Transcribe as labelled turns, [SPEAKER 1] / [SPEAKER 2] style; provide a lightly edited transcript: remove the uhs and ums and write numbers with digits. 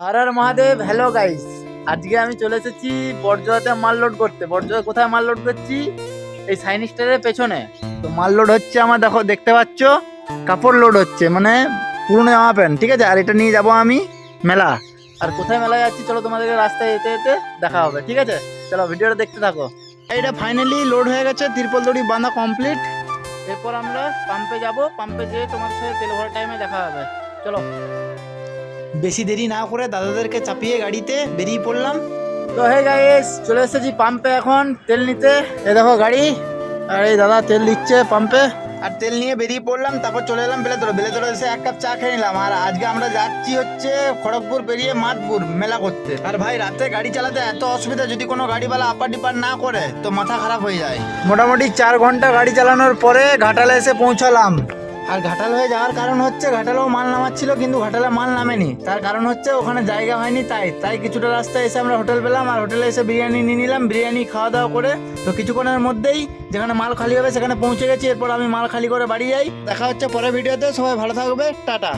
[SPEAKER 1] Har Har Mahadev. Hello guys, আজকে আমি চলে এসেছি বড়জোড়াতে মাল লোড করতে। বড়জোড়া কোথায় মাল লোড করছি? এই সাইন স্টারের পেছনে। তো মাল লোড হচ্ছে আমার, দেখো দেখতে পাচ্ছ, কাপড় লোড হচ্ছে, মানে পুরনো জামা প্যান্ট, ঠিক আছে। আর এটা নিয়ে যাব আমি মেলা। আর কোথায় মেলা যাচ্ছি চলো তোমাদেরকে রাস্তায় যেতে যেতে দেখা হবে, ঠিক আছে। চলো ভিডিওটা দেখতে থাকো। এটা ফাইনালি লোড হয়ে গেছে, তিরপল দড়ি বাঁধা কমপ্লিট। এরপর আমরা পাম্পে যাব, পাম্পে যেয়ে তোমার সাথে তেল ভরার টাইমে দেখা হবে। চলো, বেশি দেরি না করে দাদাদেরকে চাপিয়ে গাড়িতে বেরিয়ে পড়লাম। তো হে গাইস, চলে এসেছি পাম্পে এখন তেল নিতে। এ দেখো গাড়ি, আর এই দাদা তেল দিচ্ছে পাম্পে। আর তেল নিয়ে বেরিয়ে পড়লাম, তারপর চলে এলাম বেলেতরে। বেলেতরে এসে এক কাপ চা খেয়ে নিলাম। আর আজকে আমরা যাচ্ছি হচ্ছে খড়গপুর পেরিয়ে মাদপুর মেলা করতে। আর ভাই, রাতে গাড়ি চালাতে এত অসুবিধা, যদি কোনো গাড়িওয়ালা আপার ডিপার না করে তো মাথা খারাপ হয়ে যায়। মোটামুটি 4 ঘন্টা গাড়ি চালানোর পরে ঘাটালে এসে পৌঁছালাম। আর ঘাটাল হয়ে যাওয়ার কারণ হচ্ছে, ঘাটালেও মাল নামাচ্ছিল কিন্তু ঘাটালে মাল নামেনি। তার কারণ হচ্ছে ওখানে জায়গা হয়নি, তাই কিছুটা রাস্তায় এসে আমরা হোটেল পেলাম। আর হোটেলে এসে বিরিয়ানি নিয়ে নিলাম। বিরিয়ানি খাওয়া দাওয়া করে তো কিছুক্ষণের মধ্যেই যেখানে মাল খালি হবে সেখানে পৌঁছে গেছি। এরপর আমি মাল খালি করে বাড়ি যাই। দেখা হচ্ছে পরের ভিডিওতে। সবাই ভালো থাকবে, টাটা।